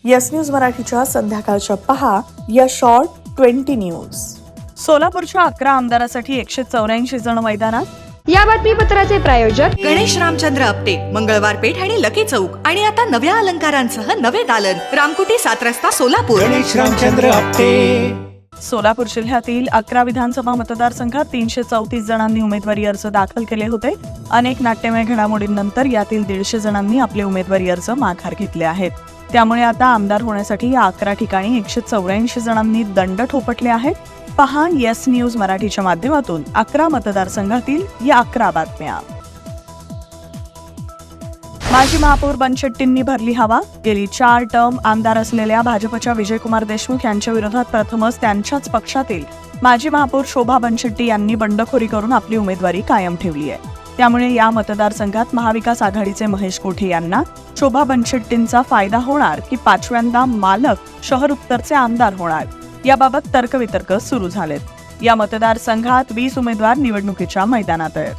Yes news मराठीच्या संध्याकाळच्या पहा या शॉर्ट 20 न्यूज. सोलापूरच्या 11 आमदारासाठी 184 जण मैदानात. या बातमीपत्राचे प्रायोजक गणेश रामचंद्र आपटे, मंगळवार पेठ आणि लकी चौक. आणि आता नव्या अलंकारांसह नवे दालन, रामकुटी 7 रस्ता सोलापूर. गणेश रामचंद्र आपटे. सोलापूर जिल्ह्यातील 11 विधानसभा मतदारसंघात 334 जणांनी उमेदवारी अर्ज दाखल केले होते. अनेक नाट्यमय घडामोडींनंतर यातील 150 जणांनी आपले उमेदवारी अर्ज माघार घेतले आहेत. त्यामुळे आता आमदार होण्यासाठी या 11 ठिकाणी 184 जणांनी दंड ठोपटले आहेत. पहा येस न्यूज मराठीच्या माध्यमातून 11 मतदारसंघातील या 11 बातम्या. माजी महापौर बनशेट्टींनी भरली हवा. गेली 4 टर्म आमदार असलेल्या भाजपच्या विजयकुमार देशमुख यांच्या विरोधात प्रथमच त्यांच्याच पक्षातील माजी महापौर शोभा बनशेट्टी यांनी बंडखोरी करून आपली उमेदवारी कायम ठेवली आहे. त्यामुळे या मतदारसंघात महाविकास आघाडीचे महेश कोठे यांना शोभा बनशेट्टींचा फायदा होणार की 5व्यांदा मालक शहर उत्तरचे आमदार होणार, याबाबत तर्कवितर्क सुरू झालेत. या मतदारसंघात 20 उमेदवार निवडणुकीच्या मैदानात आहेत.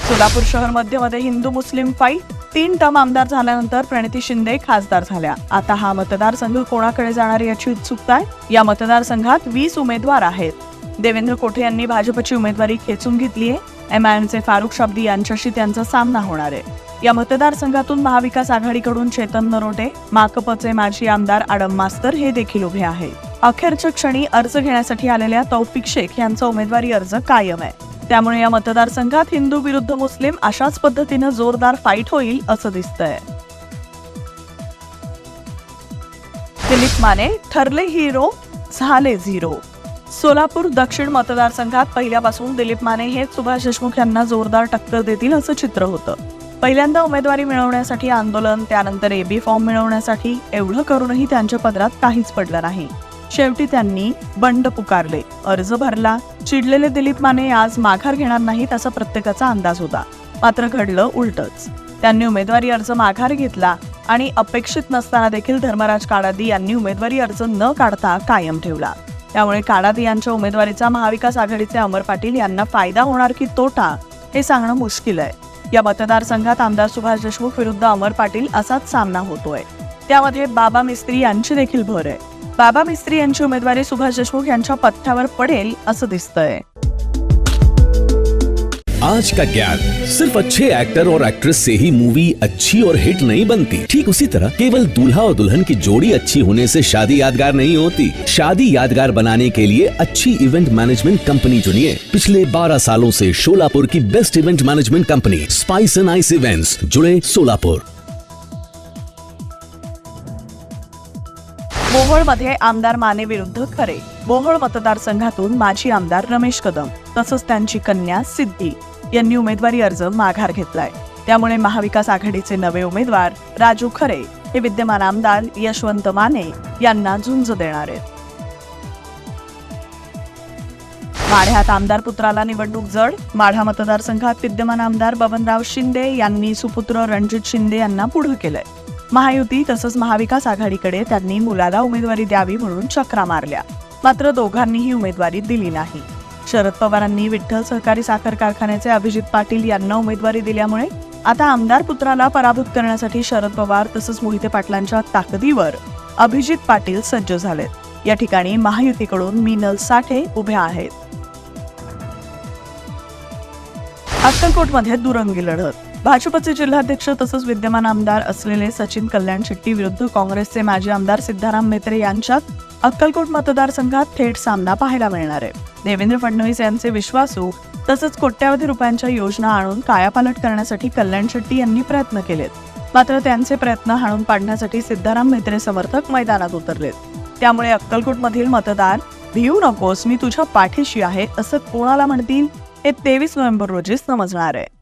सोलापूर शहर मध्यमध्ये हिंदू मुस्लिम फाईट. 3 टर्म आमदार झाल्यानंतर प्रणिती शिंदे खासदार झाल्या. आता हा मतदारसंघ कोणाकडे जाणार याची उत्सुकता आहे. या मतदारसंघात 20 उमेदवार आहेत. देवेंद्र कोठे यांनी भाजपची उमेदवारी खेचून घेतली आहे. MIMचे फारुख शाब्दी यांच्याशी त्यांचा सामना होणार आहे. या मतदारसंघातून महाविकास आघाडीकडून चेतन नरोटे, माकपचे माजी आमदार आडम मास्तर हे देखील उभे आहेत. अखेरच्या क्षणी अर्ज घेण्यासाठी आलेल्या तौफिक शेख यांचा उमेदवारी अर्ज कायम आहे. त्यामुळे या मतदारसंघात हिंदू विरुद्ध मुस्लिम अशाच पद्धतीनं जोरदार फाईट होईल असं दिसतंय. दिलीप माने ठरले हिरो, झाले झिरो. सोलापूर दक्षिण मतदारसंघात पहिल्यापासून दिलीप माने हेच सुभाष देशमुख यांना जोरदार टक्कर देतील असं चित्र होतं. पहिल्यांदा उमेदवारी मिळवण्यासाठी आंदोलन, त्यानंतर AB फॉर्म मिळवण्यासाठी एवढं करूनही त्यांच्या पदरात काहीच पडलं नाही. शेवटी त्यांनी बंड पुकारले, अर्ज भरला. चिडलेले दिलीप माने आज माघार घेणार नाहीत असा प्रत्येकाचा अंदाज होता. मात्र घडलं उलटच. त्यांनी उमेदवारी अर्ज माघार घेतला आणि अपेक्षित नसताना देखील धर्मराज काडादी यांनी उमेदवारी अर्ज न काढता कायम ठेवला. त्यामुळे काडादी यांच्या उमेदवारीचा महाविकास आघाडीचे अमर पाटील यांना फायदा होणार की तोटा हे सांगणं मुश्किल आहे. या मतदारसंघात आमदार सुभाष देशमुख विरुद्ध अमर पाटील असाच सामना होतोय. त्यामध्ये बाबा मिस्त्री यांची देखील भर आहे. बाबा मिस्त्री यांची उमेदवारी सुभाष देशमुख यांच्या पथ्यावर पडेल असं दिसतंय. आज का ज्ञान सिर्फ अच्छे एक्टर और एक्ट्रेस से ही मूवी अच्छी और हिट नहीं बनती. ठीक उसी तरह केवल दूल्हा और दुल्हन की जोड़ी अच्छी होने से शादी यादगार नहीं होती. शादी यादगार बनाने के लिए अच्छी इवेंट मैनेजमेंट कंपनी चुनिए. पिछले 12 सालों से सोलापुर की best event management company spice end ice events, जुड़े सोलापुर. मोहोळमध्ये आमदार माने विरुद्ध खरे. मोहोळ मतदारसंघातून माजी आमदार रमेश कदम तसंच त्यांची कन्या सिद्धी यांनी उमेदवारी अर्ज माघार घेतलाय. त्यामुळे महाविकास आघाडीचे नवे उमेदवार राजू खरे हे विद्यमान आमदार यशवंत माने यांना झुंज देणार आहेत. माढ्यात आमदार पुत्राला निवडणूक जड. माढा मतदारसंघात विद्यमान आमदार बबनराव शिंदे यांनी सुपुत्र रणजित शिंदे यांना पुढे केलंय. महायुती तसंच महाविकास आघाडीकडे त्यांनी मुलाला उमेदवारी द्यावी म्हणून चक्रा मारल्या. मात्र दोघांनीही उमेदवारी दिली नाही. शरद पवारांनी विठ्ठल सहकारी साखर कारखान्याचे अभिजित पाटील यांना उमेदवारी दिल्यामुळे आता आमदार पुत्राला पराभूत करण्यासाठी शरद पवार तसंच मोहिते पाटलांच्या ताकदीवर अभिजित पाटील सज्ज झालेत. या ठिकाणी महायुतीकडून मीनल साठे उभ्या आहेत. अक्कलकोटमध्ये दुरंगी लढत. भाजपचे जिल्हाध्यक्ष तसंच विद्यमान आमदार असलेले सचिन कल्याण शेट्टी विरुद्ध काँग्रेसचे माजी आमदार सिद्धाराम म्हेत्रे यांच्यात अक्कलकोट मतदारसंघात थेट सामना पाहायला मिळणार आहे. देवेंद्र फडणवीस यांचे विश्वासू तसंच कोट्यावधी रुपयांच्या योजना आणून कायापालट करण्यासाठी कल्याण शेट्टी यांनी प्रयत्न केलेत. मात्र त्यांचे प्रयत्न हाणून पाडण्यासाठी सिद्धाराम म्हेत्रे समर्थक मैदानात उतरलेत. त्यामुळे अक्कलकोटमधील मतदार भिवू नकोस, मी तुझ्या पाठीशी आहे असं कोणाला म्हणतील हे 23 नोव्हेंबर रोजी समजणार आहे.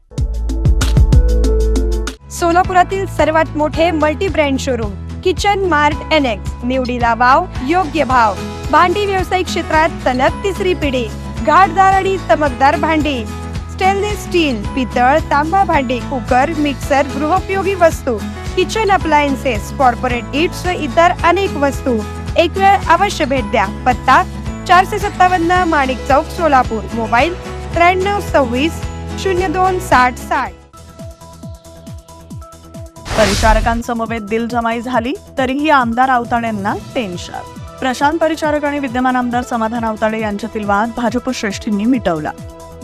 सोलापुरातील सर्वात मोठे multi brand showroom kitchen mart NX. निवडीला वाव, योग्य भाव. भांडी व्यावसायिक क्षेत्रात सलग 3री पिढी. घाटदार आणि चमकदार भांडी, स्टेनलेस स्टील, पितळ, तांबा भांडी, कुकर, मिक्सर, गृहोपयोगी वस्तू, किचन अप्लायन्सेस, कॉर्पोरेट गिफ्ट्स व इतर अनेक वस्तू. एक वेळ अवश्य भेट द्या. पत्ता 457 माणिक चौक, सोलापूर. मोबाईल 93 26 02 60 60. परिचारकांसमवेत दिलजमाई झाली तरीही आमदार आवताडेंना टेन्शन. प्रशांत परिचारक आणि विद्यमान आमदार समाधान आवताडे यांच्यातील वाद भाजप श्रेष्ठींनी मिटवला.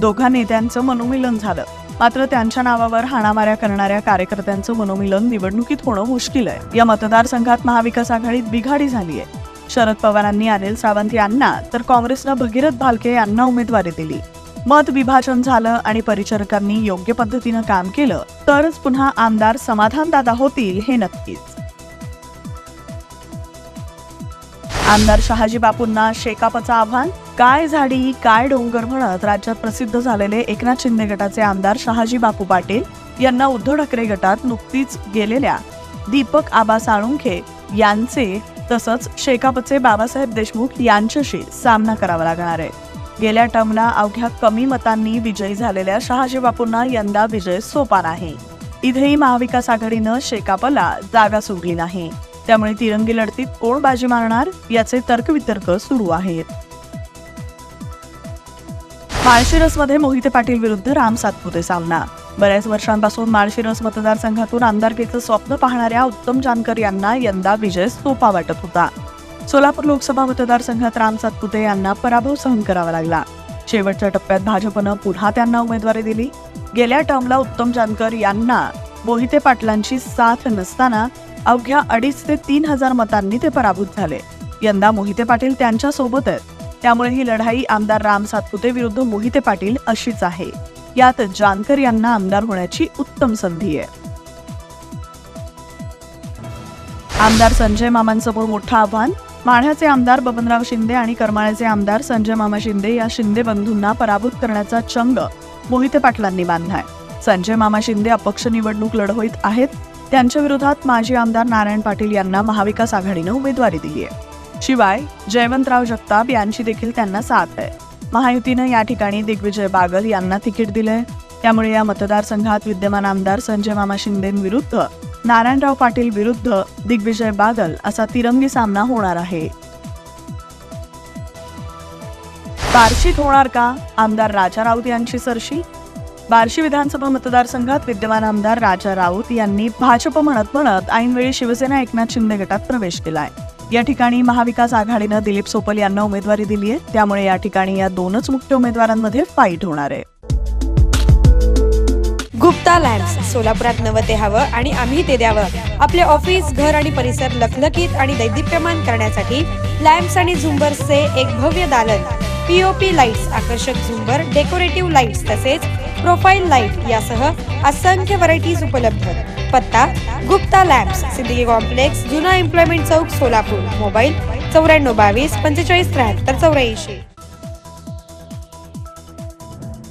दोघा नेत्यांचं मनोमिलन झालं. मात्र त्यांच्या नावावर हाणामाऱ्या करणाऱ्या कार्यकर्त्यांचं मनोमिलन निवडणुकीत होणं मुश्किल आहे. या मतदारसंघात महाविकास आघाडीत बिघाडी झाली आहे. शरद पवारांनी अनिल सावंत यांना तर काँग्रेसनं भगीरथ भालके यांना उमेदवारी दिली. मत विभाजन झालं आणि परिचारकांनी योग्य पद्धतीनं काम केलं तरच पुन्हा आमदार समाधानदादा होतील हे नक्कीच. आमदार शहाजी बापूंना शेकापचं आव्हान. काय झाडी काय डोंगर म्हणत राज्यात प्रसिद्ध झालेले एकनाथ शिंदे गटाचे आमदार शहाजी बापू पाटील यांना उद्धव ठाकरे गटात नुकतीच गेलेल्या दीपक आबा साळुंखे यांचे तसंच शेकापचे बाबासाहेब देशमुख यांच्याशी सामना करावा लागणार आहे. गेल्या टर्मला अवघ्या कमी मतांनी विजयी झालेल्या शहाजी बापूंना यंदा विजय सोपा नाही. इथेही महाविकास आघाडीनं शेकापला जागा सोडली नाही. त्यामुळे तिरंगी लढतीत कोण बाजी मारणार याचे तर्कवितर्क सुरू आहेत. माळशिरसमध्ये मोहिते पाटील विरुद्ध राम सातपुते सामना. बऱ्याच वर्षांपासून माळशिरस मतदारसंघातून आमदारकीचं स्वप्न पाहणाऱ्या उत्तम जानकर यांना यंदा विजय सोपा वाटत होता. सोलापूर लोकसभा मतदारसंघात राम सातपुते यांना पराभव सहन करावा लागला. शेवटच्या टप्प्यात भाजपनं पुन्हा त्यांना उमेदवारी दिली. गेल्या टर्मला उत्तम जानकर यांना मोहिते पाटलांची साथ नसताना अवघ्या 2,500 ते 3,000 मतांनी ते पराभूत झाले. यंदा मोहिते पाटील त्यांच्या सोबत आहेत. त्यामुळे ही लढाई आमदार राम सातपुते विरुद्ध मोहिते पाटील अशीच आहे. यात जानकर यांना आमदार होण्याची उत्तम संधी आहे. आमदार संजय मामांसमोर मोठं आव्हान. माढ्याचे आमदार बबनराव शिंदे आणि करमाळ्याचे आमदार संजय मामा शिंदे या शिंदे बंधूंना पराभूत करण्याचा चंग मोहिते पाटलांनी बांधलाय. संजय मामा शिंदे अपक्ष निवडणूक लढवत आहेत. त्यांच्या विरोधात माजी आमदार नारायण पाटील यांना महाविकास आघाडीनं उमेदवारी दिली आहे. शिवाय जयवंतराव जगताप यांची देखील त्यांना साथ आहे. महायुतीनं या ठिकाणी दिग्विजय बागल यांना तिकीट दिलंय. त्यामुळे या मतदारसंघात विद्यमान आमदार संजय मामा शिंदेविरुद्ध नारायणराव पाटील विरुद्ध दिग्विजय बागल असा तिरंगी सामना होणार आहे. बार्शीत होणार का आमदार राजा राऊत यांची सरशी. बार्शी विधानसभा मतदारसंघात विद्यमान आमदार राजा राऊत यांनी भाजप म्हणत ऐनवेळी शिवसेना एकनाथ शिंदे गटात प्रवेश केलाय. या ठिकाणी महाविकास आघाडीनं दिलीप सोपल यांना उमेदवारी दिली आहे. त्यामुळे या ठिकाणी या दोनच मुख्य उमेदवारांमध्ये फाईट होणार आहे. गुप्ता लॅम्प्स. सोलापुरात नवं ते हवं आणि आम्ही ते द्यावं. आपले ऑफिस घर आणि परिसर लखलखीत आणि दैदिप्यमान करण्यासाठी लॅम्प्स आणि झुंबर्सचे एक भव्य दालन. पीओपी लाईट्स, आकर्षक झुंबर, डेकोरेटिव्ह लाईट्स तसेच प्रोफाईल लाईट यासह असंख्य व्हरायटीज उपलब्ध. पत्ता गुप्ता लॅम्प्स, सिद्दीकी कॉम्प्लेक्स, जुना एम्प्लॉयमेंट चौक, सोलापूर. मोबाईल 9422 45 73 84.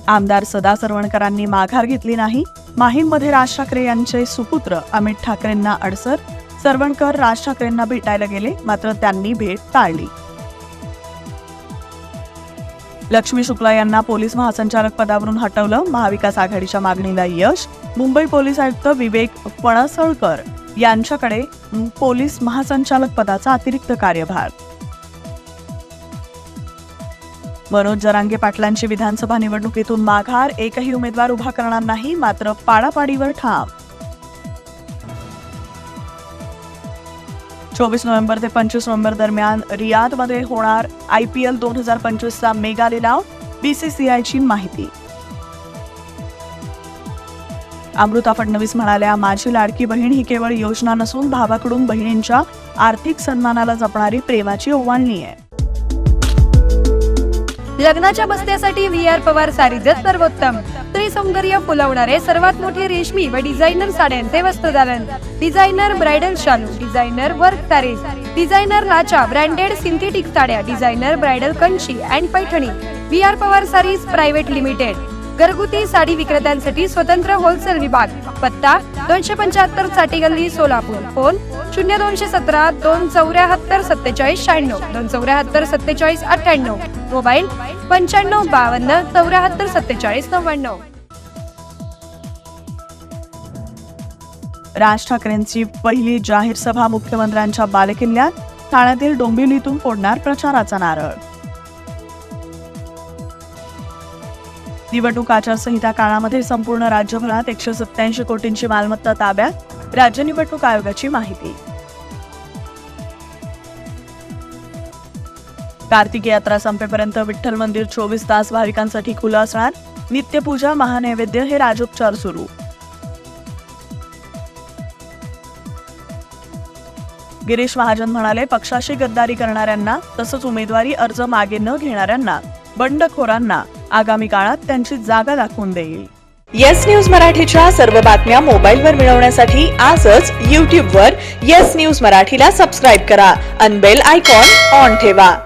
आमदार सदा सरवणकरांनी माघार घेतली नाही. माहीममध्ये राज ठाकरे यांचे सुपुत्र अमित ठाकरेंना अडसर. सरवणकर राज ठाकरेंना भेटायला गेले मात्र त्यांनी भेट टाळली. लक्ष्मी शुक्ला यांना पोलीस महासंचालक पदावरून हटवलं. महाविकास आघाडीच्या मागणीला यश. मुंबई पोलीस आयुक्त विवेक फणसळकर यांच्याकडे पोलीस महासंचालक पदाचा अतिरिक्त कार्यभार. मनोज जरांगे पाटलांची विधानसभा निवडणुकीतून माघार. एकही उमेदवार उभा करणार नाही मात्र पाडापाडीवर ठाम. 24 नोव्हेंबर ते 25 नोव्हेंबर दरम्यान रियादमध्ये होणार IPL 2025चा मेगा लिलाव. BCCIची माहिती. अमृता फडणवीस म्हणाल्या, माझी लाडकी बहीण ही केवळ योजना नसून भावाकडून बहिणींच्या आर्थिक सन्मानाला जपणारी प्रेमाची ओवाळणी आहे. लग्नाच्या बस्त्यासाठी VR पवार सारीजच सर्वोत्तम. स्त्री सौंदर्य फुलवणारे सर्वात मोठे रेशमी व डिझायनर साड्यांचे वस्त्रदालन. डिझायनर ब्रायडल शालू, डिझायनर वर्क सारीज, डिझायनर लाचा, ब्रँडेड सिंथेटिक साड्या, designer bridal Kanchi and Paithani. VR Pawar saris private limited. घरगुती साडी विक्रेत्यांसाठी स्वतंत्र होलसेल विभाग. पत्ता 275 चाटी गल्ली, सोलापूर. फोन 0217 274 47 96 274 47 98. मोबाईल 95 52 74 47 99. राज ठाकरेंची पहिली जाहीर सभा मुख्यमंत्र्यांच्या बालेकिल्ल्यात. ठाण्यातील डोंबिवलीतून फोडणार प्रचाराचा नारळ. निवडणूक आचारसंहिता काळामध्ये संपूर्ण राज्यभरात 187 कोटींची मालमत्ता ताब्यात. राज्य निवडणूक आयोगाची माहिती. कार्तिकी यात्रा संपेपर्यंत विठ्ठल मंदिर 24 तास भाविकांसाठी खुलं असणार. नित्यपूजा, महानैवेद्य हे राजोपचार सुरू. गिरीश महाजन म्हणाले, पक्षाशी गद्दारी करणाऱ्यांना तसंच उमेदवारी अर्ज मागे न घेणाऱ्यांना, बंडखोरांना आगामी काळात त्यांची जागा दाखवून देईल. येस न्यूज मराठीच्या सर्व बातम्या मोबाईलवर मिळवण्यासाठी आजच YouTube वर येस न्यूज मराठीला सबस्क्राईब करा आणि बेल आयकॉन ऑन ठेवा.